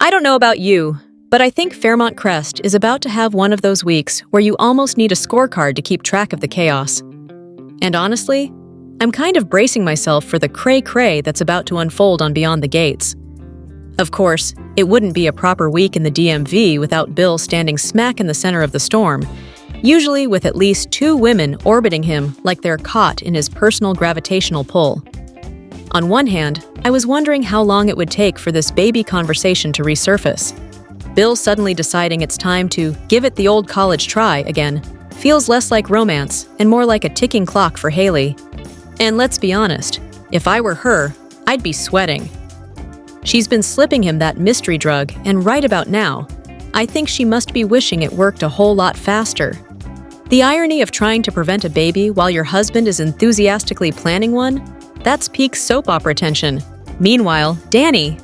I don't know about you, but I think Fairmont Crest is about to have one of those weeks where you almost need a scorecard to keep track of the chaos. And honestly, I'm kind of bracing myself for the cray-cray that's about to unfold on Beyond the Gates. Of course, it wouldn't be a proper week in the DMV without Bill standing smack in the center of the storm, usually with at least 2 women orbiting him like they're caught in his personal gravitational pull. On one hand, I was wondering how long it would take for this baby conversation to resurface. Bill suddenly deciding it's time to give it the old college try again feels less like romance and more like a ticking clock for Haley. And let's be honest, if I were her, I'd be sweating. She's been slipping him that mystery drug, and right about now, I think she must be wishing it worked a whole lot faster. The irony of trying to prevent a baby while your husband is enthusiastically planning one? That's peak soap opera tension. Meanwhile, Danny.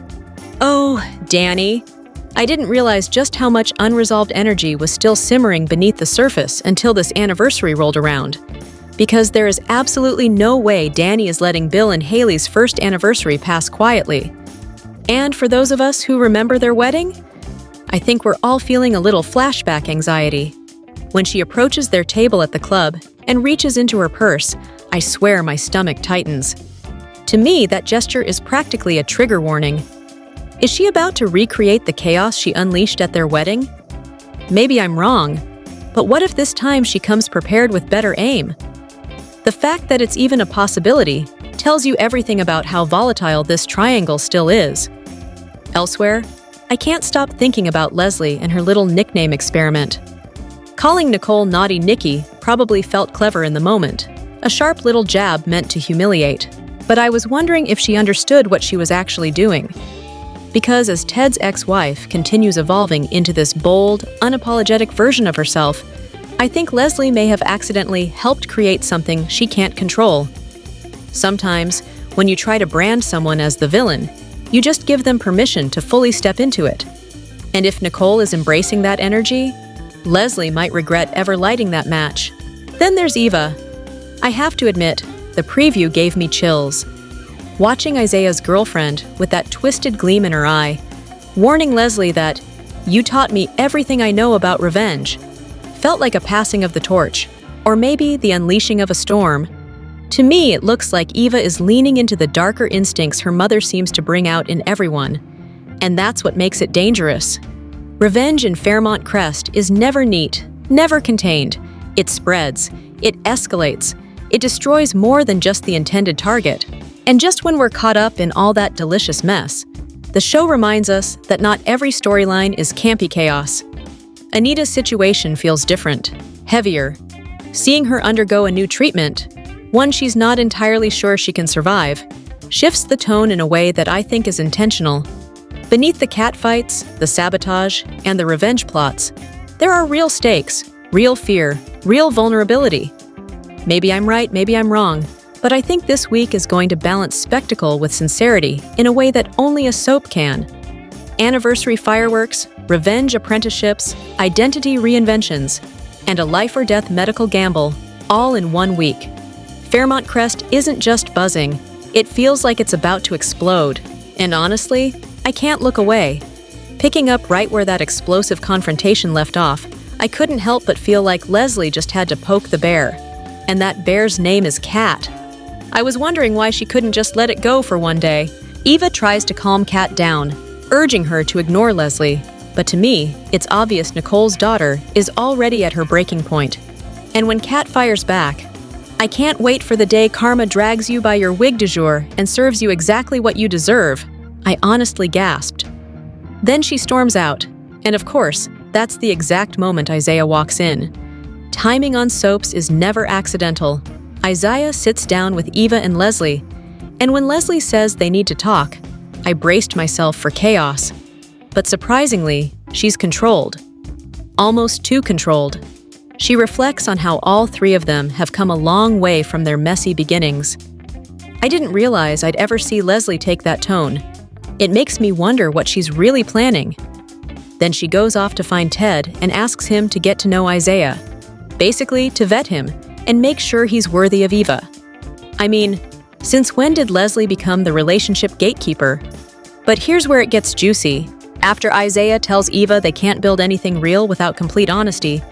Oh, Danny. I didn't realize just how much unresolved energy was still simmering beneath the surface until this anniversary rolled around. Because there is absolutely no way Danny is letting Bill and Haley's first anniversary pass quietly. And for those of us who remember their wedding, I think we're all feeling a little flashback anxiety. When she approaches their table at the club and reaches into her purse, I swear my stomach tightens. To me, that gesture is practically a trigger warning. Is she about to recreate the chaos she unleashed at their wedding? Maybe I'm wrong, but what if this time she comes prepared with better aim? The fact that it's even a possibility tells you everything about how volatile this triangle still is. Elsewhere, I can't stop thinking about Leslie and her little nickname experiment. Calling Nicole Naughty Nikki probably felt clever in the moment, a sharp little jab meant to humiliate, but I was wondering if she understood what she was actually doing. Because as Ted's ex-wife continues evolving into this bold, unapologetic version of herself, I think Leslie may have accidentally helped create something she can't control. Sometimes, when you try to brand someone as the villain, you just give them permission to fully step into it. And if Nicole is embracing that energy, Leslie might regret ever lighting that match. Then there's Eva. I have to admit, the preview gave me chills. Watching Isaiah's girlfriend with that twisted gleam in her eye, warning Leslie that, "You taught me everything I know about revenge," felt like a passing of the torch, or maybe the unleashing of a storm. To me, it looks like Eva is leaning into the darker instincts her mother seems to bring out in everyone. And that's what makes it dangerous. Revenge in Fairmont Crest is never neat, never contained. It spreads, it escalates, it destroys more than just the intended target. And just when we're caught up in all that delicious mess, the show reminds us that not every storyline is campy chaos. Anita's situation feels different, heavier. Seeing her undergo a new treatment, one she's not entirely sure she can survive, shifts the tone in a way that I think is intentional. Beneath the catfights, the sabotage, and the revenge plots, there are real stakes, real fear, real vulnerability. Maybe I'm right, maybe I'm wrong, but I think this week is going to balance spectacle with sincerity in a way that only a soap can. Anniversary fireworks, revenge apprenticeships, identity reinventions, and a life-or-death medical gamble, all in one week. Fairmont Crest isn't just buzzing, it feels like it's about to explode. And honestly, I can't look away. Picking up right where that explosive confrontation left off, I couldn't help but feel like Leslie just had to poke the bear. And that bear's name is Kat. I was wondering why she couldn't just let it go for one day. Eva tries to calm Kat down, urging her to ignore Leslie. But to me, it's obvious Nicole's daughter is already at her breaking point. And when Kat fires back, "I can't wait for the day karma drags you by your wig du jour and serves you exactly what you deserve," I honestly gasped. Then she storms out, and of course, that's the exact moment Isaiah walks in. Timing on soaps is never accidental. Isaiah sits down with Eva and Leslie, and when Leslie says they need to talk, I braced myself for chaos. But surprisingly, she's controlled. Almost too controlled. She reflects on how all 3 of them have come a long way from their messy beginnings. I didn't realize I'd ever see Leslie take that tone. It makes me wonder what she's really planning. Then she goes off to find Ted and asks him to get to know Isaiah, basically to vet him and make sure he's worthy of Eva. I mean, since when did Leslie become the relationship gatekeeper? But here's where it gets juicy. After Isaiah tells Eva they can't build anything real without complete honesty,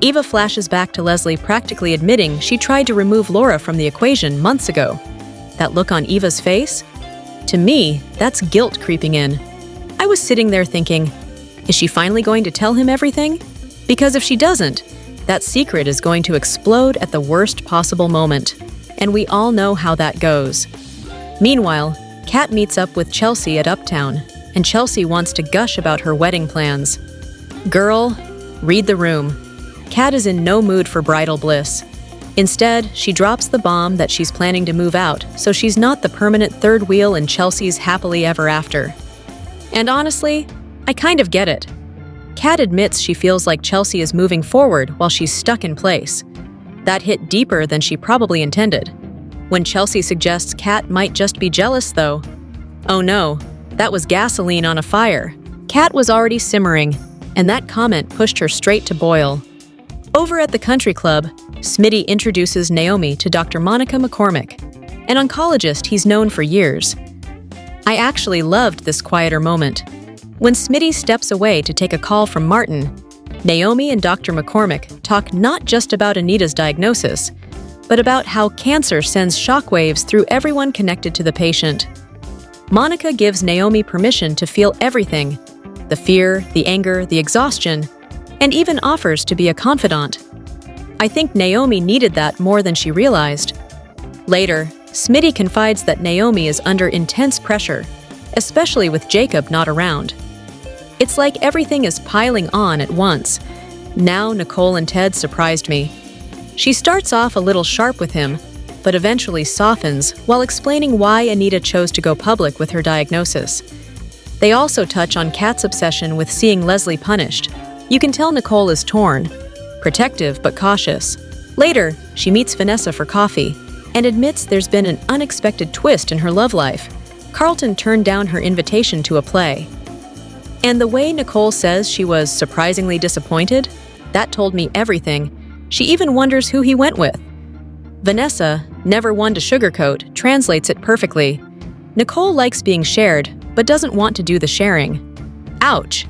Eva flashes back to Leslie practically admitting she tried to remove Laura from the equation months ago. That look on Eva's face? To me, that's guilt creeping in. I was sitting there thinking, is she finally going to tell him everything? Because if she doesn't, that secret is going to explode at the worst possible moment. And we all know how that goes. Meanwhile, Kat meets up with Chelsea at Uptown, and Chelsea wants to gush about her wedding plans. Girl, read the room. Kat is in no mood for bridal bliss. Instead, she drops the bomb that she's planning to move out, so she's not the permanent third wheel in Chelsea's happily ever after. And honestly, I kind of get it. Kat admits she feels like Chelsea is moving forward while she's stuck in place. That hit deeper than she probably intended. When Chelsea suggests Kat might just be jealous, though, oh no, that was gasoline on a fire. Kat was already simmering, and that comment pushed her straight to boil. Over at the country club, Smitty introduces Naomi to Dr. Monica McCormick, an oncologist he's known for years. I actually loved this quieter moment. When Smitty steps away to take a call from Martin, Naomi and Dr. McCormick talk not just about Anita's diagnosis, but about how cancer sends shockwaves through everyone connected to the patient. Monica gives Naomi permission to feel everything: the fear, the anger, the exhaustion, and even offers to be a confidant. I think Naomi needed that more than she realized. Later, Smitty confides that Naomi is under intense pressure, especially with Jacob not around. It's like everything is piling on at once. Now Nicole and Ted surprised me. She starts off a little sharp with him, but eventually softens while explaining why Anita chose to go public with her diagnosis. They also touch on Kat's obsession with seeing Leslie punished. You can tell Nicole is torn, protective but cautious. Later, she meets Vanessa for coffee and admits there's been an unexpected twist in her love life. Carlton turned down her invitation to a play. And the way Nicole says she was surprisingly disappointed, that told me everything. She even wonders who he went with. Vanessa, never one to sugarcoat, translates it perfectly. Nicole likes being shared, but doesn't want to do the sharing. Ouch!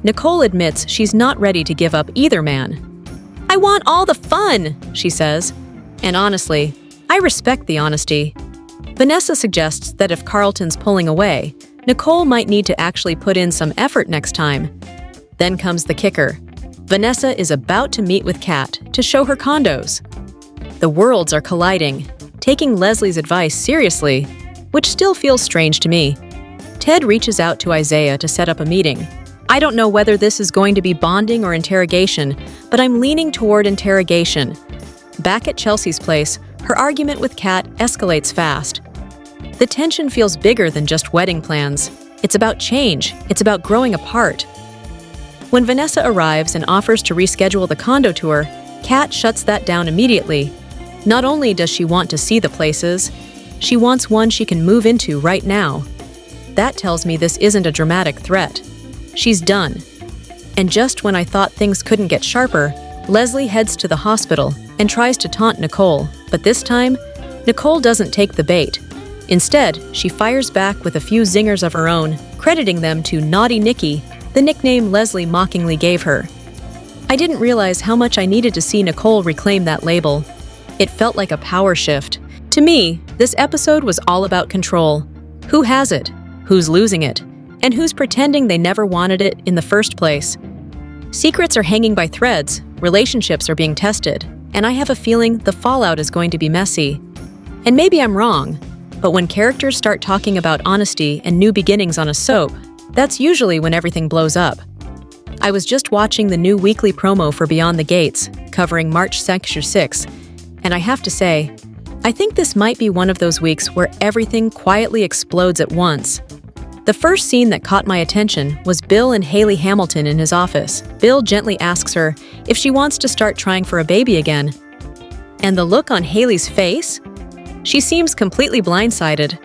Nicole admits she's not ready to give up either man. I want all the fun, she says. And honestly, I respect the honesty. Vanessa suggests that if Carlton's pulling away, Nicole might need to actually put in some effort next time. Then comes the kicker. Vanessa is about to meet with Kat to show her condos. The worlds are colliding, taking Leslie's advice seriously, which still feels strange to me. Ted reaches out to Isaiah to set up a meeting. I don't know whether this is going to be bonding or interrogation, but I'm leaning toward interrogation. Back at Chelsea's place, her argument with Kat escalates fast. The tension feels bigger than just wedding plans. It's about change. It's about growing apart. When Vanessa arrives and offers to reschedule the condo tour, Kat shuts that down immediately. Not only does she want to see the places, she wants one she can move into right now. That tells me this isn't a dramatic threat. She's done. And just when I thought things couldn't get sharper, Leslie heads to the hospital and tries to taunt Nicole, but this time, Nicole doesn't take the bait. Instead, she fires back with a few zingers of her own, crediting them to Naughty Nikki, the nickname Leslie mockingly gave her. I didn't realize how much I needed to see Nicole reclaim that label. It felt like a power shift. To me, this episode was all about control. Who has it? Who's losing it? And who's pretending they never wanted it in the first place? Secrets are hanging by threads, relationships are being tested, and I have a feeling the fallout is going to be messy. And maybe I'm wrong, but when characters start talking about honesty and new beginnings on a soap, that's usually when everything blows up. I was just watching the new weekly promo for Beyond the Gates, covering March Sector 6, and I have to say, I think this might be one of those weeks where everything quietly explodes at once. The first scene that caught my attention was Bill and Haley Hamilton in his office. Bill gently asks her if she wants to start trying for a baby again. And the look on Haley's face? She seems completely blindsided.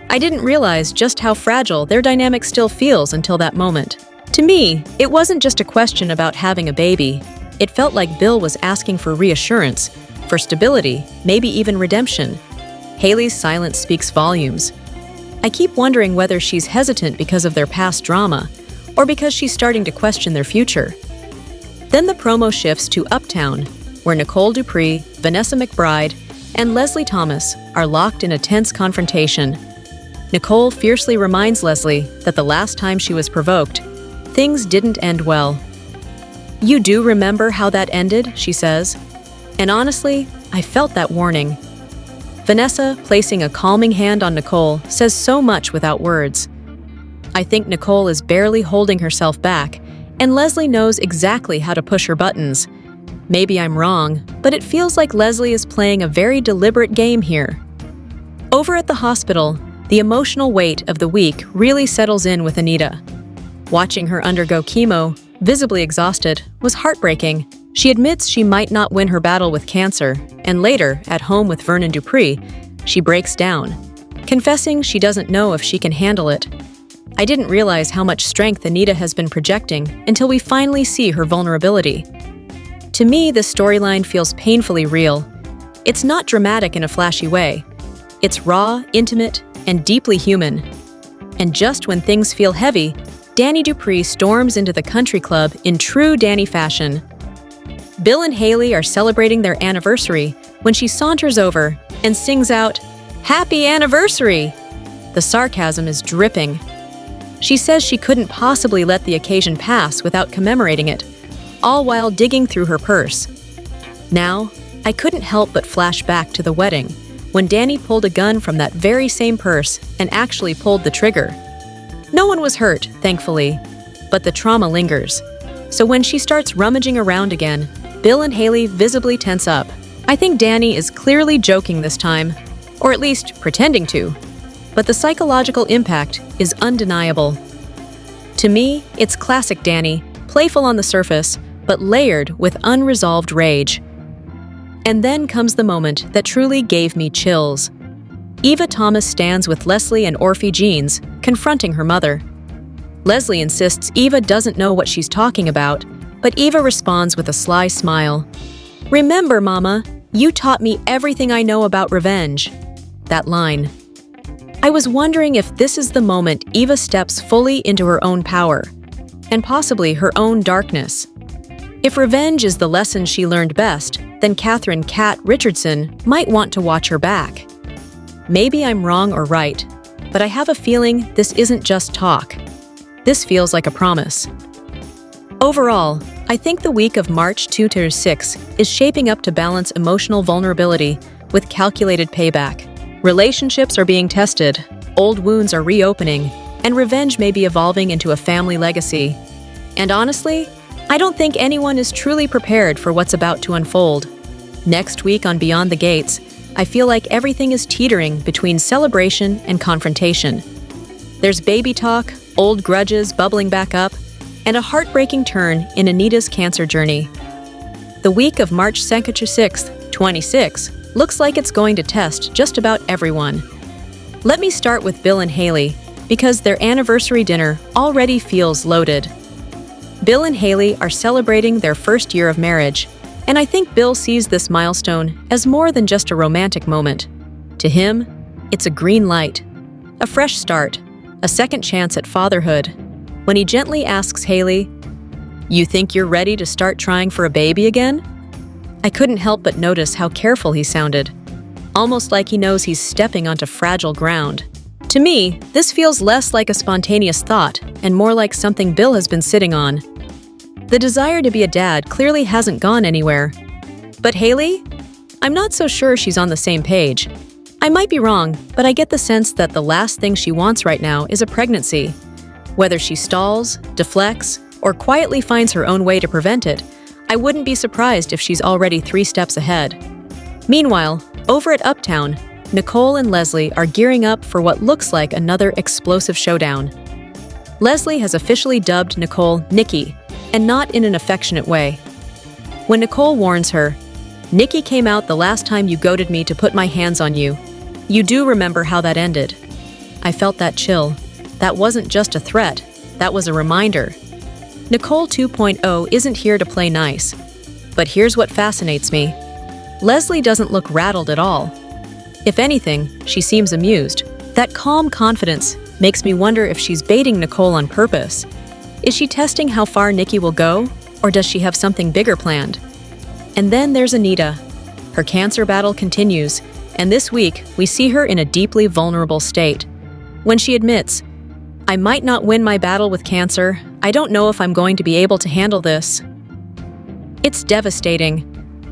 I didn't realize just how fragile their dynamic still feels until that moment. To me, it wasn't just a question about having a baby. It felt like Bill was asking for reassurance, for stability, maybe even redemption. Haley's silence speaks volumes. I keep wondering whether she's hesitant because of their past drama, or because she's starting to question their future. Then the promo shifts to Uptown, where Nicole Dupree, Vanessa McBride, and Leslie Thomas are locked in a tense confrontation. Nicole fiercely reminds Leslie that the last time she was provoked, things didn't end well. "You do remember how that ended," she says. And honestly, I felt that warning. Vanessa, placing a calming hand on Nicole, says so much without words. I think Nicole is barely holding herself back, and Leslie knows exactly how to push her buttons. Maybe I'm wrong, but it feels like Leslie is playing a very deliberate game here. Over at the hospital, the emotional weight of the week really settles in with Anita. Watching her undergo chemo, visibly exhausted, was heartbreaking. She admits she might not win her battle with cancer, and later, at home with Vernon Dupree, she breaks down, confessing she doesn't know if she can handle it. I didn't realize how much strength Anita has been projecting until we finally see her vulnerability. To me, this storyline feels painfully real. It's not dramatic in a flashy way. It's raw, intimate, and deeply human. And just when things feel heavy, Danny Dupree storms into the country club in true Danny fashion. Bill and Haley are celebrating their anniversary when she saunters over and sings out, "Happy anniversary!" The sarcasm is dripping. She says she couldn't possibly let the occasion pass without commemorating it, all while digging through her purse. Now, I couldn't help but flash back to the wedding, when Danny pulled a gun from that very same purse and actually pulled the trigger. No one was hurt, thankfully, but the trauma lingers. So when she starts rummaging around again, Bill and Haley visibly tense up. I think Danny is clearly joking this time, or at least pretending to. But the psychological impact is undeniable. To me, it's classic Danny, playful on the surface, but layered with unresolved rage. And then comes the moment that truly gave me chills. Eva Thomas stands with Leslie and Orphe Jeans, confronting her mother. Leslie insists Eva doesn't know what she's talking about, but Eva responds with a sly smile. "Remember, Mama, you taught me everything I know about revenge." That line. I was wondering if this is the moment Eva steps fully into her own power, and possibly her own darkness. If revenge is the lesson she learned best, then Catherine "Cat" Richardson might want to watch her back. Maybe I'm wrong or right, but I have a feeling this isn't just talk. This feels like a promise. Overall, I think the week of March 2 to 6 is shaping up to balance emotional vulnerability with calculated payback. Relationships are being tested, old wounds are reopening, and revenge may be evolving into a family legacy. And honestly, I don't think anyone is truly prepared for what's about to unfold. Next week on Beyond the Gates, I feel like everything is teetering between celebration and confrontation. There's baby talk, old grudges bubbling back up, and a heartbreaking turn in Anita's cancer journey. The week of March 2nd to 6th, 26, looks like it's going to test just about everyone. Let me start with Bill and Haley, because their anniversary dinner already feels loaded. Bill and Haley are celebrating their first year of marriage, and I think Bill sees this milestone as more than just a romantic moment. To him, it's a green light, a fresh start, a second chance at fatherhood. When he gently asks Haley, "You think you're ready to start trying for a baby again?" I couldn't help but notice how careful he sounded, almost like he knows he's stepping onto fragile ground. To me, this feels less like a spontaneous thought and more like something Bill has been sitting on. The desire to be a dad clearly hasn't gone anywhere. But Haley? I'm not so sure she's on the same page. I might be wrong, but I get the sense that the last thing she wants right now is a pregnancy. Whether she stalls, deflects, or quietly finds her own way to prevent it, I wouldn't be surprised if she's already 3 steps ahead. Meanwhile, over at Uptown, Nicole and Leslie are gearing up for what looks like another explosive showdown. Leslie has officially dubbed Nicole Nikki, and not in an affectionate way. When Nicole warns her, "Nikki came out the last time you goaded me to put my hands on you. You do remember how that ended." I felt that chill. That wasn't just a threat, that was a reminder. Nicole 2.0 isn't here to play nice. But here's what fascinates me. Leslie doesn't look rattled at all. If anything, she seems amused. That calm confidence makes me wonder if she's baiting Nicole on purpose. Is she testing how far Nikki will go, or does she have something bigger planned? And then there's Anita. Her cancer battle continues, and this week we see her in a deeply vulnerable state. When she admits, "I might not win my battle with cancer. I don't know if I'm going to be able to handle this." It's devastating.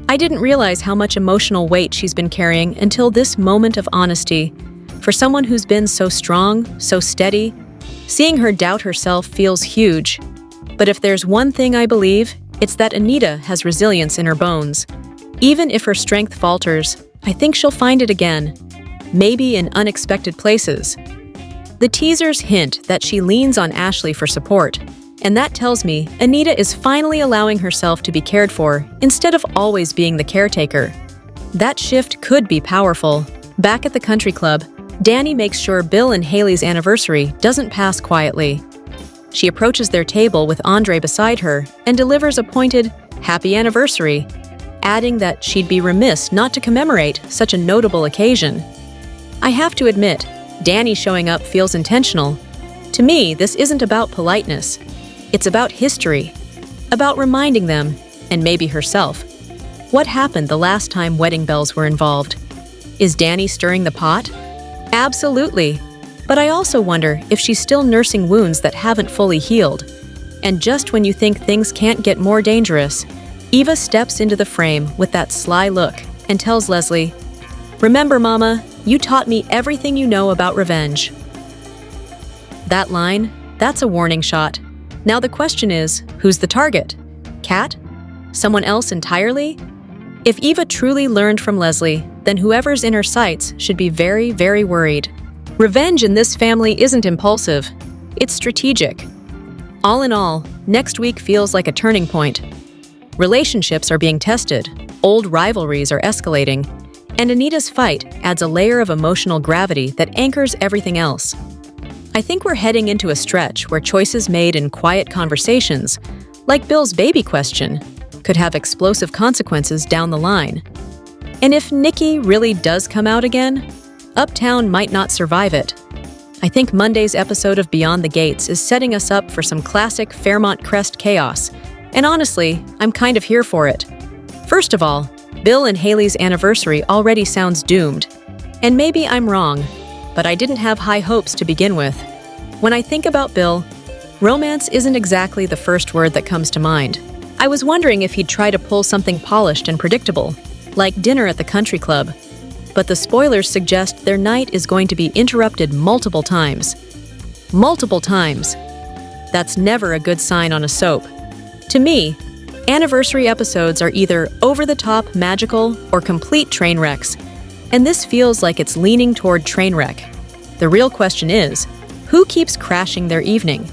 I didn't realize how much emotional weight she's been carrying until this moment of honesty. For someone who's been so strong, so steady, seeing her doubt herself feels huge. But if there's one thing I believe, it's that Anita has resilience in her bones. Even if her strength falters, I think she'll find it again, maybe in unexpected places. The teasers hint that she leans on Ashley for support, and that tells me Anita is finally allowing herself to be cared for instead of always being the caretaker. That shift could be powerful. Back at the country club, Danny makes sure Bill and Haley's anniversary doesn't pass quietly. She approaches their table with Andre beside her and delivers a pointed, "Happy anniversary," adding that she'd be remiss not to commemorate such a notable occasion. I have to admit, Danny showing up feels intentional. To me, this isn't about politeness. It's about history, about reminding them, and maybe herself, what happened the last time wedding bells were involved. Is Danny stirring the pot? Absolutely. But I also wonder if she's still nursing wounds that haven't fully healed. And just when you think things can't get more dangerous, Eva steps into the frame with that sly look and tells Leslie, "Remember, Mama, you taught me everything you know about revenge." That line, that's a warning shot. Now the question is, who's the target? Kat? Someone else entirely? If Eva truly learned from Leslie, then whoever's in her sights should be very, very worried. Revenge in this family isn't impulsive. It's strategic. All in all, next week feels like a turning point. Relationships are being tested, old rivalries are escalating, and Anita's fight adds a layer of emotional gravity that anchors everything else. I think we're heading into a stretch where choices made in quiet conversations, like Bill's baby question, could have explosive consequences down the line. And if Nikki really does come out again, Uptown might not survive it. I think Monday's episode of Beyond the Gates is setting us up for some classic Fairmont Crest chaos, and honestly, I'm kind of here for it. First of all, Bill and Haley's anniversary already sounds doomed. And maybe I'm wrong, but I didn't have high hopes to begin with. When I think about Bill, romance isn't exactly the first word that comes to mind. I was wondering if he'd try to pull something polished and predictable, like dinner at the country club. But the spoilers suggest their night is going to be interrupted multiple times. Multiple times. That's never a good sign on a soap. To me, anniversary episodes are either over-the-top magical or complete train wrecks, and this feels like it's leaning toward train wreck. The real question is, who keeps crashing their evening?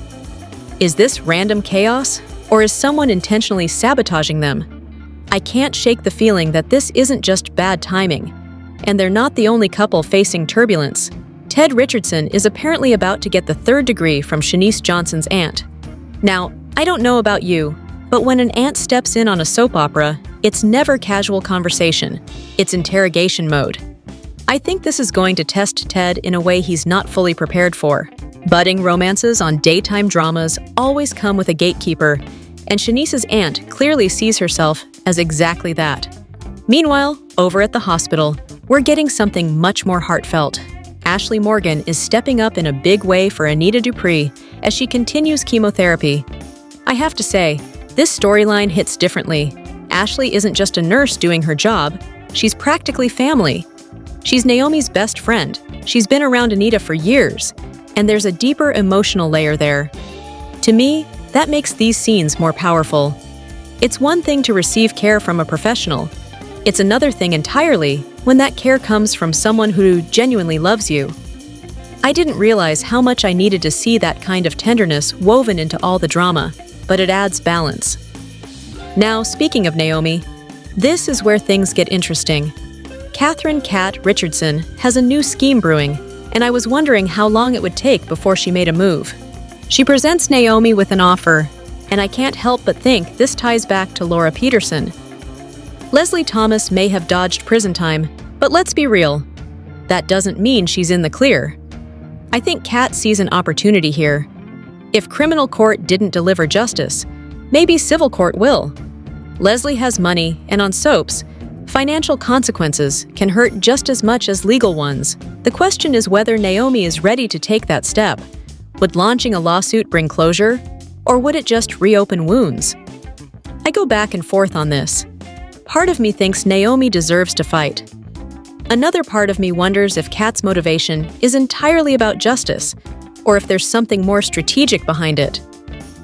Is this random chaos, or is someone intentionally sabotaging them? I can't shake the feeling that this isn't just bad timing. And they're not the only couple facing turbulence. Ted Richardson is apparently about to get the third degree from Shanice Johnson's aunt. Now, I don't know about you, but when an aunt steps in on a soap opera, it's never casual conversation. It's interrogation mode. I think this is going to test Ted in a way he's not fully prepared for. Budding romances on daytime dramas always come with a gatekeeper, and Shanice's aunt clearly sees herself as exactly that. Meanwhile, over at the hospital, we're getting something much more heartfelt. Ashley Morgan is stepping up in a big way for Anita Dupree as she continues chemotherapy. I have to say, this storyline hits differently. Ashley isn't just a nurse doing her job, she's practically family. She's Naomi's best friend. She's been around Anita for years, and there's a deeper emotional layer there. To me, that makes these scenes more powerful. It's one thing to receive care from a professional. It's another thing entirely when that care comes from someone who genuinely loves you. I didn't realize how much I needed to see that kind of tenderness woven into all the drama, but it adds balance. Now, speaking of Naomi, this is where things get interesting. Catherine "Kat" Richardson has a new scheme brewing, and I was wondering how long it would take before she made a move. She presents Naomi with an offer, and I can't help but think this ties back to Laura Peterson. Leslie Thomas may have dodged prison time, but let's be real. That doesn't mean she's in the clear. I think Kat sees an opportunity here. If criminal court didn't deliver justice, maybe civil court will. Leslie has money, and on soaps, financial consequences can hurt just as much as legal ones. The question is whether Naomi is ready to take that step. Would launching a lawsuit bring closure, or would it just reopen wounds? I go back and forth on this. Part of me thinks Naomi deserves to fight. Another part of me wonders if Kat's motivation is entirely about justice, or if there's something more strategic behind it.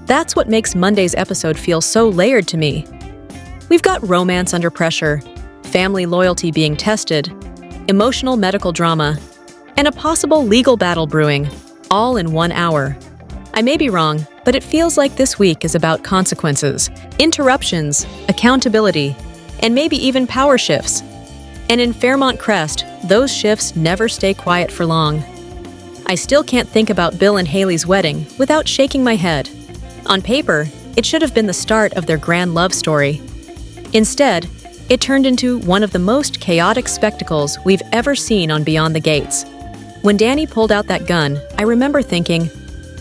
That's what makes Monday's episode feel so layered to me. We've got romance under pressure, family loyalty being tested, emotional medical drama, and a possible legal battle brewing, all in 1 hour. I may be wrong, but it feels like this week is about consequences, interruptions, accountability, and maybe even power shifts. And in Fairmont Crest, those shifts never stay quiet for long. I still can't think about Bill and Haley's wedding without shaking my head. On paper, it should have been the start of their grand love story. Instead, it turned into one of the most chaotic spectacles we've ever seen on Beyond the Gates. When Danny pulled out that gun, I remember thinking,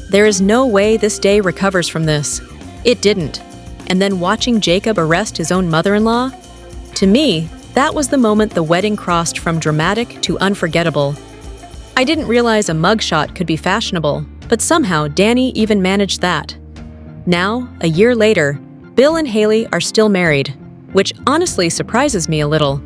there is no way this day recovers from this. It didn't. And then watching Jacob arrest his own mother-in-law? To me, that was the moment the wedding crossed from dramatic to unforgettable. I didn't realize a mugshot could be fashionable, but somehow Danny even managed that. Now, a year later, Bill and Haley are still married, which honestly surprises me a little.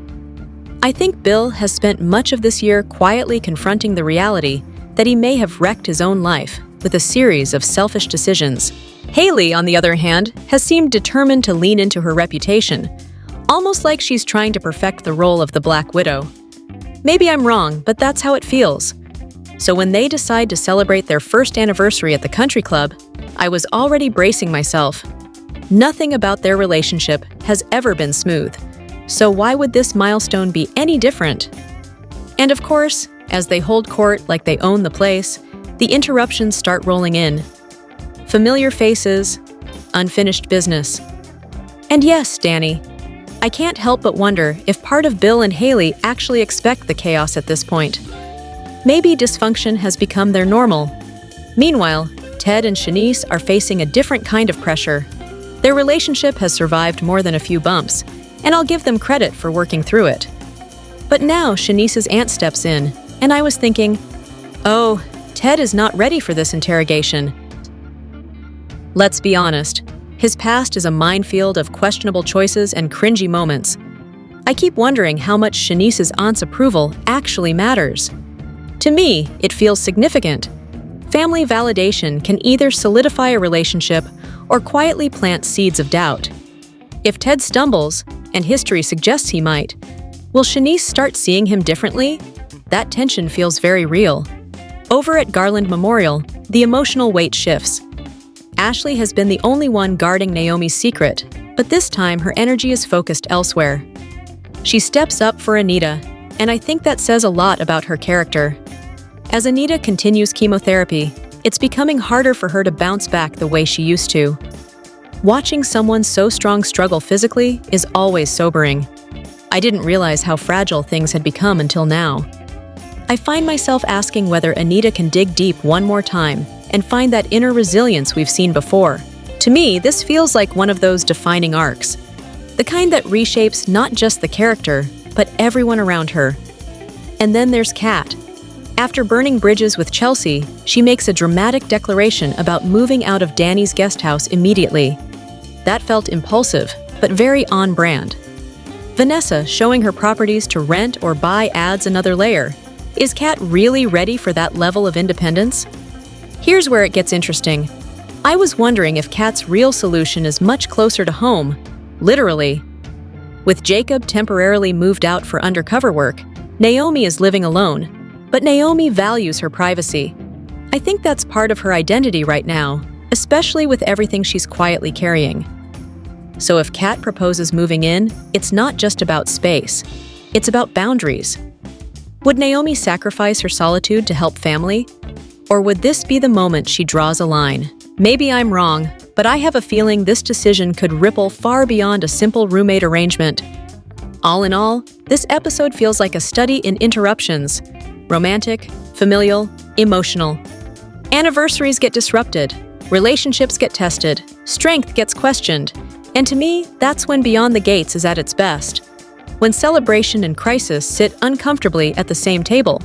I think Bill has spent much of this year quietly confronting the reality that he may have wrecked his own life with a series of selfish decisions. Haley, on the other hand, has seemed determined to lean into her reputation, almost like she's trying to perfect the role of the Black Widow. Maybe I'm wrong, but that's how it feels. So when they decide to celebrate their first anniversary at the country club, I was already bracing myself. Nothing about their relationship has ever been smooth, so why would this milestone be any different? And of course, as they hold court like they own the place, the interruptions start rolling in. Familiar faces, unfinished business. And yes, Danny, I can't help but wonder if part of Bill and Haley actually expect the chaos at this point. Maybe dysfunction has become their normal. Meanwhile, Ted and Shanice are facing a different kind of pressure. Their relationship has survived more than a few bumps, and I'll give them credit for working through it. But now Shanice's aunt steps in, and I was thinking, oh, Ted is not ready for this interrogation. Let's be honest, his past is a minefield of questionable choices and cringy moments. I keep wondering how much Shanice's aunt's approval actually matters. To me, it feels significant. Family validation can either solidify a relationship or quietly plant seeds of doubt. If Ted stumbles, and history suggests he might, will Shanice start seeing him differently? That tension feels very real. Over at Garland Memorial, the emotional weight shifts. Ashley has been the only one guarding Naomi's secret, but this time her energy is focused elsewhere. She steps up for Anita, and I think that says a lot about her character. As Anita continues chemotherapy, it's becoming harder for her to bounce back the way she used to. Watching someone so strong struggle physically is always sobering. I didn't realize how fragile things had become until now. I find myself asking whether Anita can dig deep one more time and find that inner resilience we've seen before. To me, this feels like one of those defining arcs, the kind that reshapes not just the character, but everyone around her. And then there's Kat. After burning bridges with Chelsea, she makes a dramatic declaration about moving out of Danny's guest house immediately. That felt impulsive, but very on-brand. Vanessa showing her properties to rent or buy adds another layer. Is Kat really ready for that level of independence? Here's where it gets interesting. I was wondering if Kat's real solution is much closer to home, literally. With Jacob temporarily moved out for undercover work, Naomi is living alone. But Naomi values her privacy. I think that's part of her identity right now, especially with everything she's quietly carrying. So if Kat proposes moving in, it's not just about space. It's about boundaries. Would Naomi sacrifice her solitude to help family? Or would this be the moment she draws a line? Maybe I'm wrong, but I have a feeling this decision could ripple far beyond a simple roommate arrangement. All in all, this episode feels like a study in interruptions. Romantic, familial, emotional. Anniversaries get disrupted. Relationships get tested, strength gets questioned, and to me, that's when Beyond the Gates is at its best. When celebration and crisis sit uncomfortably at the same table.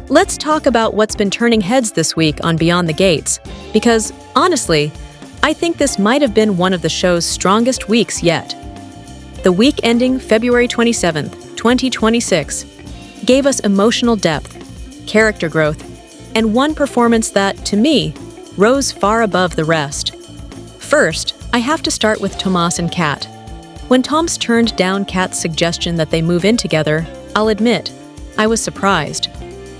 Let's talk about what's been turning heads this week on Beyond the Gates, because, honestly, I think this might have been one of the show's strongest weeks yet. The week ending February 27th, 2026, gave us emotional depth, character growth, and one performance that, to me, rose far above the rest. First, I have to start with Tomas and Kat. When Toms turned down Kat's suggestion that they move in together, I'll admit, I was surprised.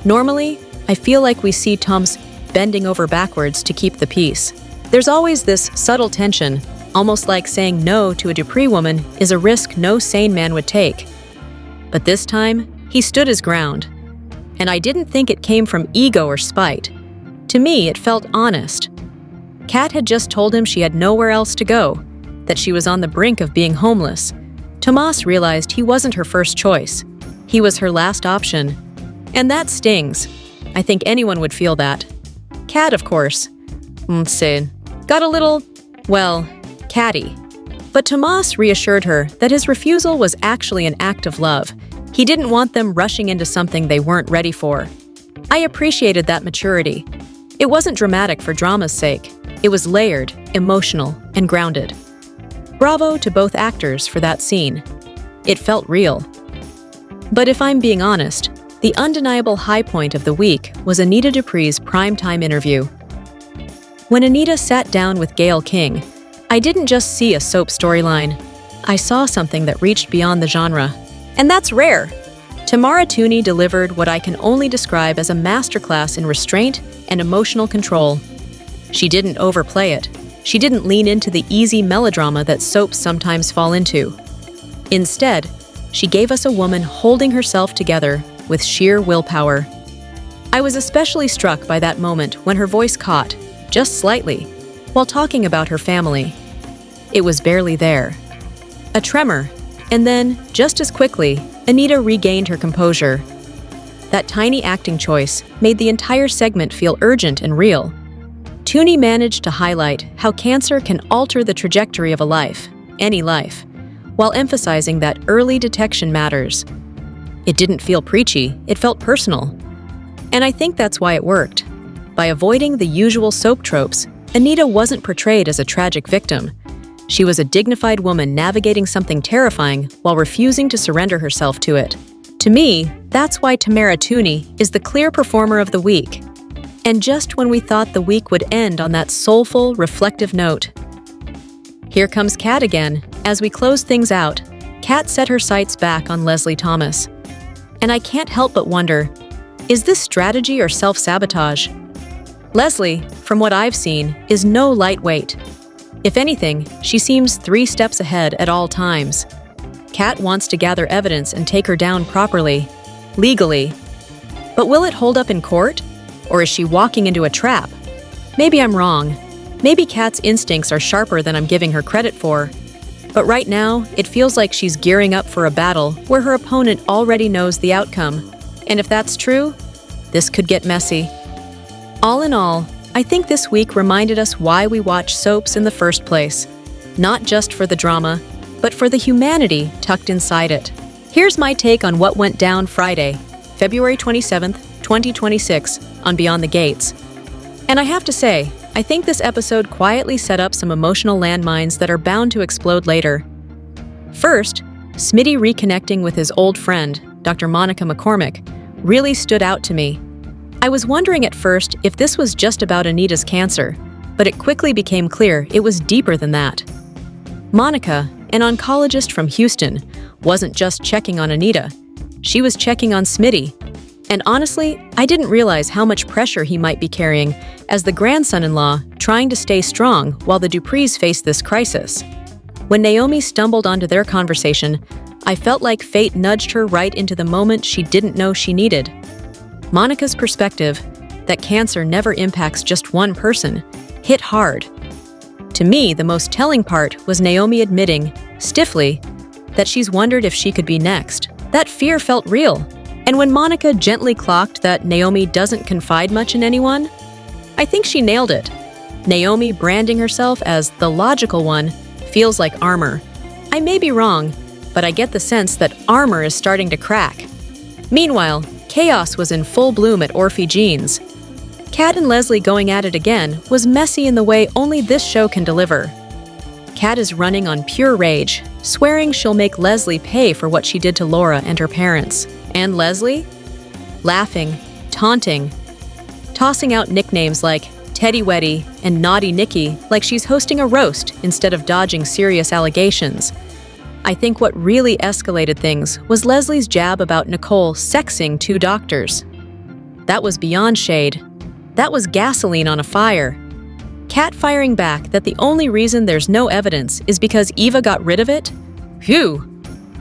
Normally, I feel like we see Toms bending over backwards to keep the peace. There's always this subtle tension, almost like saying no to a Dupree woman is a risk no sane man would take. But this time, he stood his ground. And I didn't think it came from ego or spite. To me, it felt honest. Kat had just told him she had nowhere else to go, that she was on the brink of being homeless. Tomas realized he wasn't her first choice. He was her last option. And that stings. I think anyone would feel that. Kat, of course, got a little, well, catty. But Tomas reassured her that his refusal was actually an act of love. He didn't want them rushing into something they weren't ready for. I appreciated that maturity. It wasn't dramatic for drama's sake. It was layered, emotional, and grounded. Bravo to both actors for that scene. It felt real. But if I'm being honest, the undeniable high point of the week was Anita Dupree's primetime interview. When Anita sat down with Gayle King, I didn't just see a soap storyline. I saw something that reached beyond the genre. And that's rare. Tamara Tooney delivered what I can only describe as a masterclass in restraint and emotional control. She didn't overplay it. She didn't lean into the easy melodrama that soaps sometimes fall into. Instead, she gave us a woman holding herself together with sheer willpower. I was especially struck by that moment when her voice caught, just slightly, while talking about her family. It was barely there. A tremor, and then, just as quickly, Anita regained her composure. That tiny acting choice made the entire segment feel urgent and real. Tooney managed to highlight how cancer can alter the trajectory of a life, any life, while emphasizing that early detection matters. It didn't feel preachy, it felt personal. And I think that's why it worked. By avoiding the usual soap tropes, Anita wasn't portrayed as a tragic victim. She was a dignified woman navigating something terrifying while refusing to surrender herself to it. To me, that's why Tamara Tooney is the clear performer of the week. And just when we thought the week would end on that soulful, reflective note. Here comes Kat again. As we close things out, Kat set her sights back on Leslie Thomas. And I can't help but wonder, is this strategy or self-sabotage? Leslie, from what I've seen, is no lightweight. If anything, she seems 3 steps ahead at all times. Kat wants to gather evidence and take her down properly, legally. But will it hold up in court? Or is she walking into a trap? Maybe I'm wrong. Maybe Kat's instincts are sharper than I'm giving her credit for. But right now, it feels like she's gearing up for a battle where her opponent already knows the outcome. And if that's true, this could get messy. All in all, I think this week reminded us why we watch soaps in the first place. Not just for the drama, but for the humanity tucked inside it. Here's my take on what went down Friday, February 27th, 2026, on Beyond the Gates. And I have to say, I think this episode quietly set up some emotional landmines that are bound to explode later. First, Smitty reconnecting with his old friend, Dr. Monica McCormick, really stood out to me. I was wondering at first if this was just about Anita's cancer, but it quickly became clear it was deeper than that. Monica, an oncologist from Houston, wasn't just checking on Anita. She was checking on Smitty. And honestly, I didn't realize how much pressure he might be carrying as the grandson-in-law trying to stay strong while the Duprees faced this crisis. When Naomi stumbled onto their conversation, I felt like fate nudged her right into the moment she didn't know she needed. Monica's perspective, that cancer never impacts just one person, hit hard. To me, the most telling part was Naomi admitting, stiffly, that she's wondered if she could be next. That fear felt real. And when Monica gently clocked that Naomi doesn't confide much in anyone, I think she nailed it. Naomi branding herself as the logical one feels like armor. I may be wrong, but I get the sense that armor is starting to crack. Meanwhile, chaos was in full bloom at Orphe Jeans. Kat and Leslie going at it again was messy in the way only this show can deliver. Kat is running on pure rage, swearing she'll make Leslie pay for what she did to Laura and her parents. And Leslie? Laughing, taunting, tossing out nicknames like Teddy Weddy and Naughty Nikki like she's hosting a roast instead of dodging serious allegations. I think what really escalated things was Leslie's jab about Nicole sexing two doctors. That was beyond shade. That was gasoline on a fire. Kat firing back that the only reason there's no evidence is because Eva got rid of it? Phew!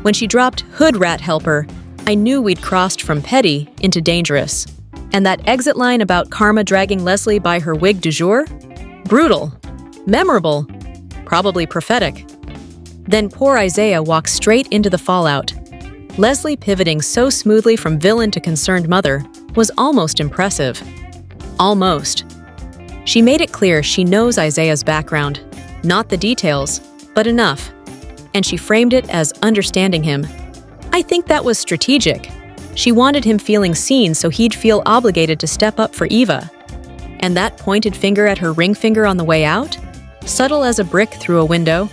When she dropped hood rat helper, I knew we'd crossed from petty into dangerous. And that exit line about Karma dragging Leslie by her wig du jour? Brutal. Memorable. Probably prophetic. Then poor Isaiah walks straight into the fallout. Leslie pivoting so smoothly from villain to concerned mother was almost impressive. Almost. She made it clear she knows Isaiah's background, not the details, but enough. And she framed it as understanding him. I think that was strategic. She wanted him feeling seen so he'd feel obligated to step up for Eva. And that pointed finger at her ring finger on the way out? Subtle as a brick through a window.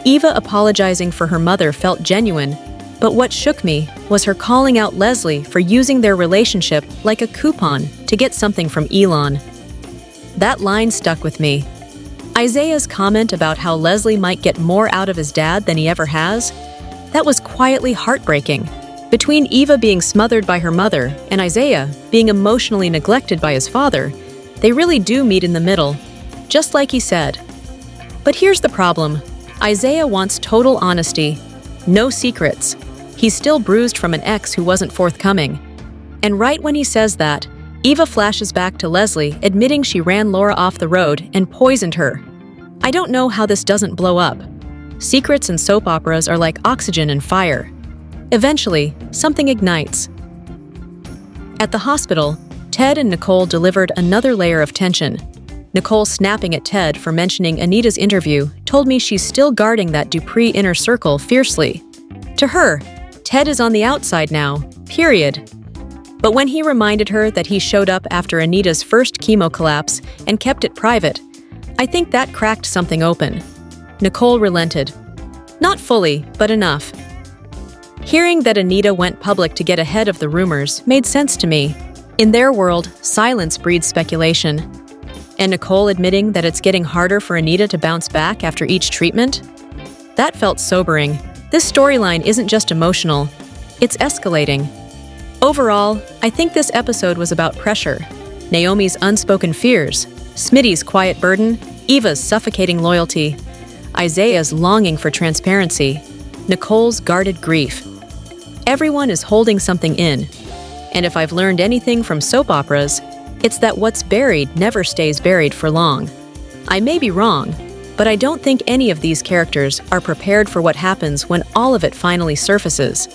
Eva apologizing for her mother felt genuine, but what shook me was her calling out Leslie for using their relationship like a coupon to get something from Elon. That line stuck with me. Isaiah's comment about how Leslie might get more out of his dad than he ever has, that was quietly heartbreaking. Between Eva being smothered by her mother and Isaiah being emotionally neglected by his father, they really do meet in the middle, just like he said. But here's the problem. Isaiah wants total honesty, no secrets. He's still bruised from an ex who wasn't forthcoming. And right when he says that, Eva flashes back to Leslie admitting she ran Laura off the road and poisoned her. I don't know how this doesn't blow up. Secrets and soap operas are like oxygen and fire. Eventually, something ignites. At the hospital, Ted and Nicole delivered another layer of tension. Nicole snapping at Ted for mentioning Anita's interview told me she's still guarding that Dupree inner circle fiercely. To her, Ted is on the outside now, period. But when he reminded her that he showed up after Anita's first chemo collapse and kept it private, I think that cracked something open. Nicole relented. Not fully, but enough. Hearing that Anita went public to get ahead of the rumors made sense to me. In their world, silence breeds speculation. And Nicole admitting that it's getting harder for Anita to bounce back after each treatment? That felt sobering. This storyline isn't just emotional, it's escalating. Overall, I think this episode was about pressure. Naomi's unspoken fears, Smitty's quiet burden, Eva's suffocating loyalty, Isaiah's longing for transparency, Nicole's guarded grief. Everyone is holding something in. And if I've learned anything from soap operas, it's that what's buried never stays buried for long. I may be wrong, but I don't think any of these characters are prepared for what happens when all of it finally surfaces.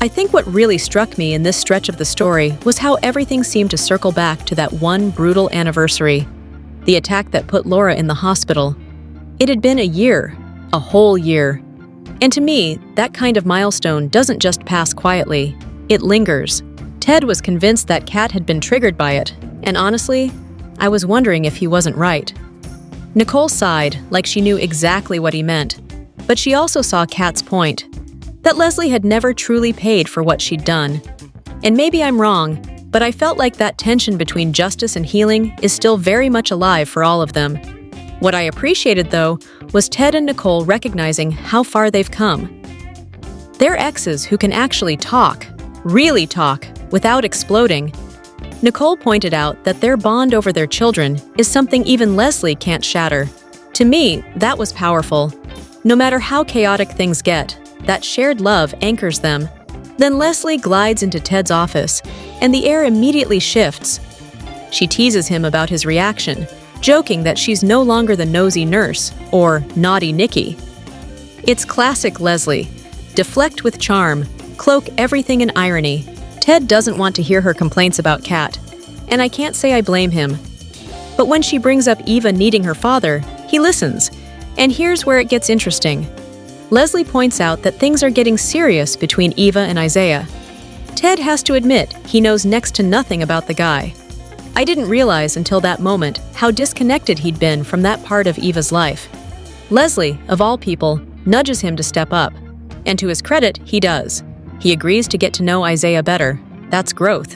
I think what really struck me in this stretch of the story was how everything seemed to circle back to that one brutal anniversary, the attack that put Laura in the hospital. It had been a year, a whole year. And to me, that kind of milestone doesn't just pass quietly, it lingers. Ted was convinced that Kat had been triggered by it, and honestly, I was wondering if he wasn't right. Nicole sighed, like she knew exactly what he meant, but she also saw Kat's point, that Leslie had never truly paid for what she'd done. And maybe I'm wrong, but I felt like that tension between justice and healing is still very much alive for all of them. What I appreciated, though, was Ted and Nicole recognizing how far they've come. They're exes who can actually talk, really talk, without exploding. Nicole pointed out that their bond over their children is something even Leslie can't shatter. To me, that was powerful. No matter how chaotic things get, that shared love anchors them. Then Leslie glides into Ted's office, and the air immediately shifts. She teases him about his reaction, joking that she's no longer the nosy nurse, or naughty Nikki. It's classic Leslie. Deflect with charm, cloak everything in irony. Ted doesn't want to hear her complaints about Kat, and I can't say I blame him. But when she brings up Eva needing her father, he listens. And here's where it gets interesting. Leslie points out that things are getting serious between Eva and Isaiah. Ted has to admit he knows next to nothing about the guy. I didn't realize until that moment how disconnected he'd been from that part of Eva's life. Leslie, of all people, nudges him to step up. And to his credit, he does. He agrees to get to know Isaiah better. That's growth.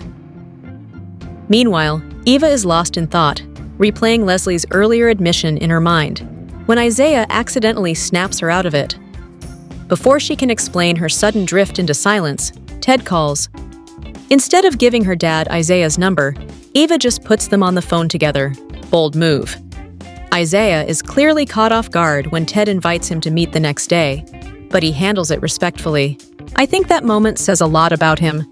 Meanwhile, Eva is lost in thought, replaying Leslie's earlier admission in her mind, when Isaiah accidentally snaps her out of it. Before she can explain her sudden drift into silence, Ted calls. Instead of giving her dad Isaiah's number, Eva just puts them on the phone together. Bold move. Isaiah is clearly caught off guard when Ted invites him to meet the next day, but he handles it respectfully. I think that moment says a lot about him.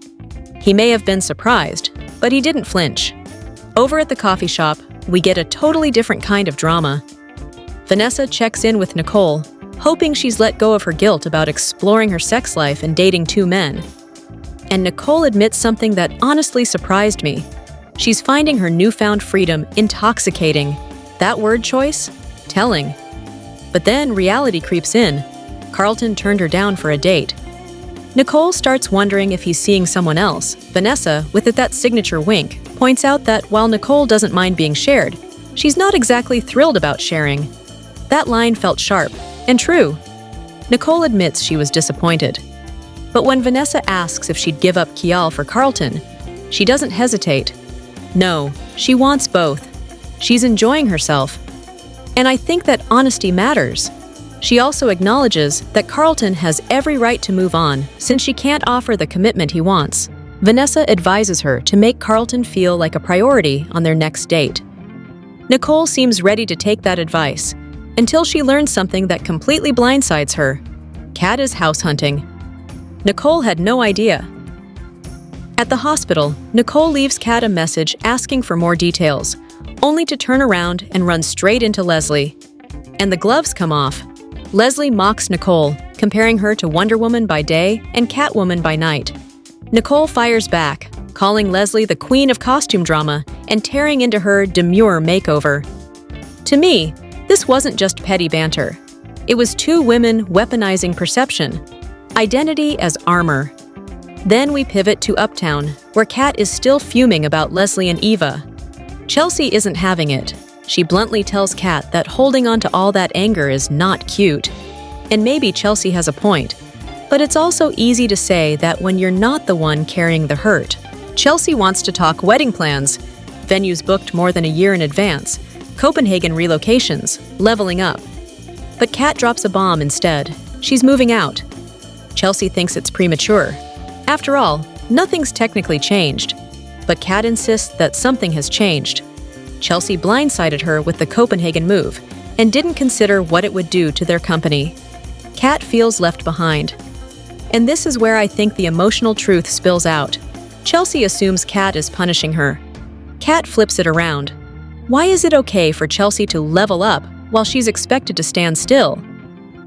He may have been surprised, but he didn't flinch. Over at the coffee shop, we get a totally different kind of drama. Vanessa checks in with Nicole, hoping she's let go of her guilt about exploring her sex life and dating 2 men. And Nicole admits something that honestly surprised me. She's finding her newfound freedom intoxicating. That word choice? Telling. But then reality creeps in. Carlton turned her down for a date. Nicole starts wondering if he's seeing someone else. Vanessa, with that signature wink, points out that while Nicole doesn't mind being shared, she's not exactly thrilled about sharing. That line felt sharp and true. Nicole admits she was disappointed. But when Vanessa asks if she'd give up Kial for Carlton, she doesn't hesitate. No, she wants both. She's enjoying herself. And I think that honesty matters. She also acknowledges that Carlton has every right to move on since she can't offer the commitment he wants. Vanessa advises her to make Carlton feel like a priority on their next date. Nicole seems ready to take that advice until she learns something that completely blindsides her. Kat is house hunting. Nicole had no idea. At the hospital, Nicole leaves Kat a message asking for more details, only to turn around and run straight into Leslie. And the gloves come off. Leslie mocks Nicole, comparing her to Wonder Woman by day and Catwoman by night. Nicole fires back, calling Leslie the queen of costume drama and tearing into her demure makeover. To me, this wasn't just petty banter. It was 2 women weaponizing perception. Identity as armor. Then we pivot to Uptown, where Kat is still fuming about Leslie and Eva. Chelsea isn't having it. She bluntly tells Kat that holding on to all that anger is not cute. And maybe Chelsea has a point. But it's also easy to say that when you're not the one carrying the hurt. Chelsea wants to talk wedding plans, venues booked more than a year in advance, Copenhagen relocations, leveling up. But Kat drops a bomb instead. She's moving out. Chelsea thinks it's premature. After all, nothing's technically changed. But Kat insists that something has changed. Chelsea blindsided her with the Copenhagen move and didn't consider what it would do to their company. Kat feels left behind. And this is where I think the emotional truth spills out. Chelsea assumes Kat is punishing her. Kat flips it around. Why is it okay for Chelsea to level up while she's expected to stand still?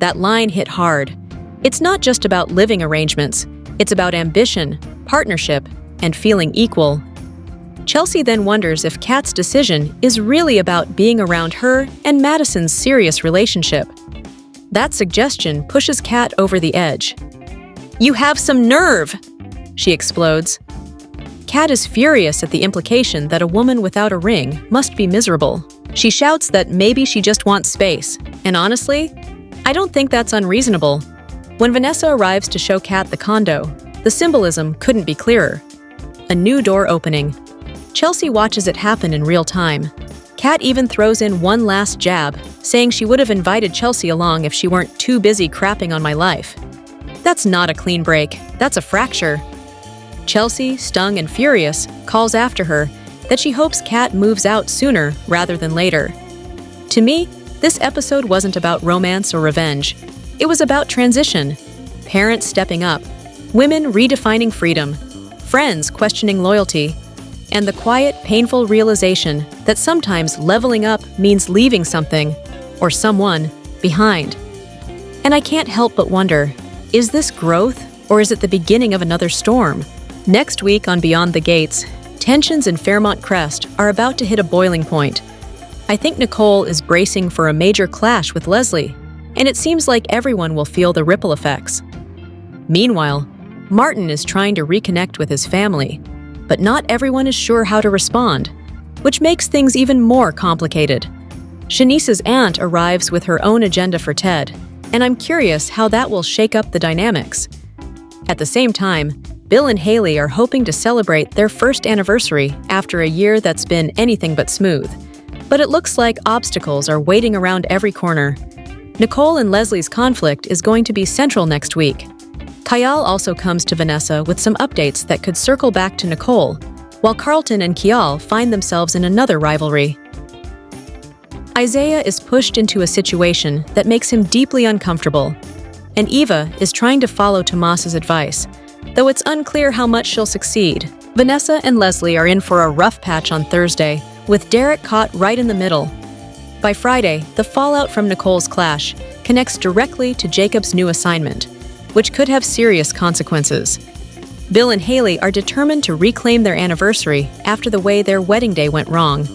That line hit hard. It's not just about living arrangements. It's about ambition, partnership, and feeling equal. Chelsea then wonders if Kat's decision is really about being around her and Madison's serious relationship. That suggestion pushes Kat over the edge. "You have some nerve!" she explodes. Kat is furious at the implication that a woman without a ring must be miserable. She shouts that maybe she just wants space, and honestly, I don't think that's unreasonable. When Vanessa arrives to show Kat the condo, the symbolism couldn't be clearer. A new door opening. Chelsea watches it happen in real time. Kat even throws in one last jab, saying she would have invited Chelsea along if she weren't too busy crapping on my life. That's not a clean break, that's a fracture. Chelsea, stung and furious, calls after her that she hopes Kat moves out sooner rather than later. To me, this episode wasn't about romance or revenge. It was about transition, parents stepping up, women redefining freedom, friends questioning loyalty, and the quiet, painful realization that sometimes leveling up means leaving something, or someone, behind. And I can't help but wonder, is this growth, or is it the beginning of another storm? Next week on Beyond the Gates, tensions in Fairmont Crest are about to hit a boiling point. I think Nicole is bracing for a major clash with Leslie, and it seems like everyone will feel the ripple effects. Meanwhile, Martin is trying to reconnect with his family, but not everyone is sure how to respond, which makes things even more complicated. Shanice's aunt arrives with her own agenda for Ted, and I'm curious how that will shake up the dynamics. At the same time, Bill and Haley are hoping to celebrate their first anniversary after a year that's been anything but smooth. But it looks like obstacles are waiting around every corner. Nicole and Leslie's conflict is going to be central next week. Kyle also comes to Vanessa with some updates that could circle back to Nicole, while Carlton and Kial find themselves in another rivalry. Isaiah is pushed into a situation that makes him deeply uncomfortable, and Eva is trying to follow Tomas's advice, though it's unclear how much she'll succeed. Vanessa and Leslie are in for a rough patch on Thursday, with Derek caught right in the middle. By Friday, the fallout from Nicole's clash connects directly to Jacob's new assignment, which could have serious consequences. Bill and Haley are determined to reclaim their anniversary after the way their wedding day went wrong.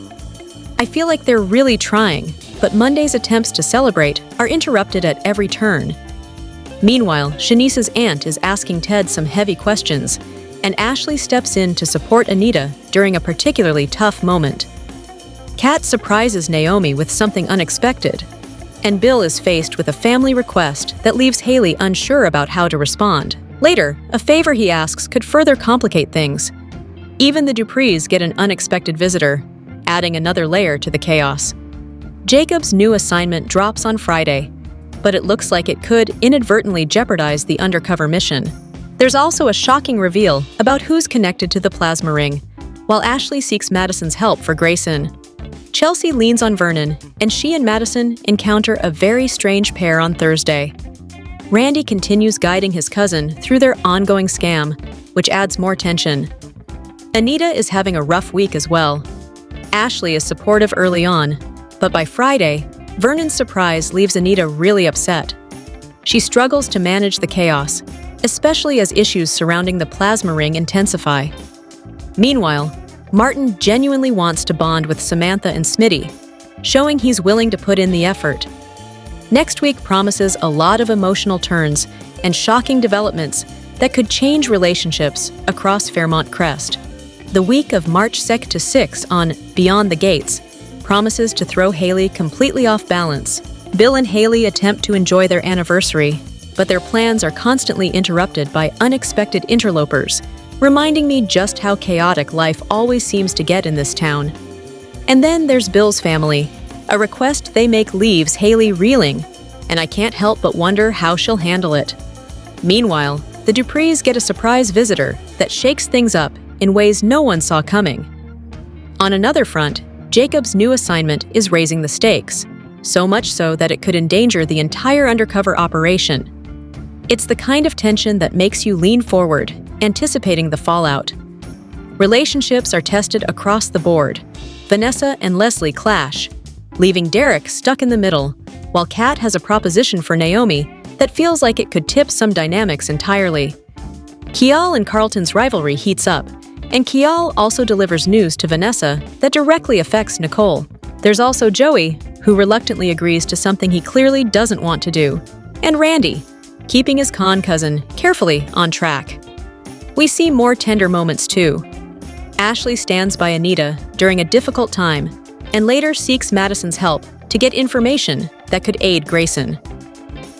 I feel like they're really trying, but Monday's attempts to celebrate are interrupted at every turn. Meanwhile, Shanice's aunt is asking Ted some heavy questions, and Ashley steps in to support Anita during a particularly tough moment. Kat surprises Naomi with something unexpected, and Bill is faced with a family request that leaves Haley unsure about how to respond. Later, a favor he asks could further complicate things. Even the Duprees get an unexpected visitor, adding another layer to the chaos. Jacob's new assignment drops on Friday, but it looks like it could inadvertently jeopardize the undercover mission. There's also a shocking reveal about who's connected to the plasma ring, while Ashley seeks Madison's help for Grayson. Chelsea leans on Vernon, and she and Madison encounter a very strange pair on Thursday. Randy continues guiding his cousin through their ongoing scam, which adds more tension. Anita is having a rough week as well. Ashley is supportive early on, but by Friday, Vernon's surprise leaves Anita really upset. She struggles to manage the chaos, especially as issues surrounding the plasma ring intensify. Meanwhile, Martin genuinely wants to bond with Samantha and Smitty, showing he's willing to put in the effort. Next week promises a lot of emotional turns and shocking developments that could change relationships across Fairmont Crest. The week of March 2nd to 6th on Beyond the Gates promises to throw Haley completely off balance. Bill and Haley attempt to enjoy their anniversary, but their plans are constantly interrupted by unexpected interlopers, reminding me just how chaotic life always seems to get in this town. And then there's Bill's family. A request they make leaves Haley reeling, and I can't help but wonder how she'll handle it. Meanwhile, the Duprees get a surprise visitor that shakes things up in ways no one saw coming. On another front, Jacob's new assignment is raising the stakes, so much so that it could endanger the entire undercover operation. It's the kind of tension that makes you lean forward, anticipating the fallout. Relationships are tested across the board. Vanessa and Leslie clash, leaving Derek stuck in the middle, while Kat has a proposition for Naomi that feels like it could tip some dynamics entirely. Kial and Carlton's rivalry heats up, and Kial also delivers news to Vanessa that directly affects Nicole. There's also Joey, who reluctantly agrees to something he clearly doesn't want to do, and Randy, keeping his con cousin carefully on track. We see more tender moments too. Ashley stands by Anita during a difficult time and later seeks Madison's help to get information that could aid Grayson.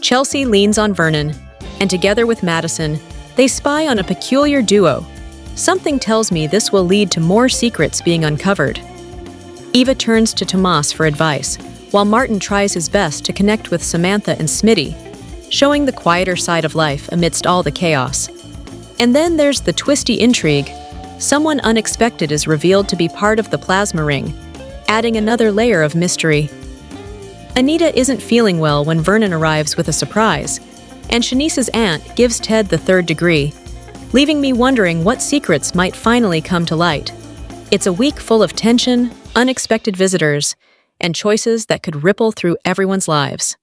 Chelsea leans on Vernon, and together with Madison, they spy on a peculiar duo. Something tells me this will lead to more secrets being uncovered. Eva turns to Tomas for advice, while Martin tries his best to connect with Samantha and Smitty, showing the quieter side of life amidst all the chaos. And then there's the twisty intrigue. Someone unexpected is revealed to be part of the plasma ring, adding another layer of mystery. Anita isn't feeling well when Vernon arrives with a surprise, and Shanice's aunt gives Ted the third degree, leaving me wondering what secrets might finally come to light. It's a week full of tension, unexpected visitors, and choices that could ripple through everyone's lives.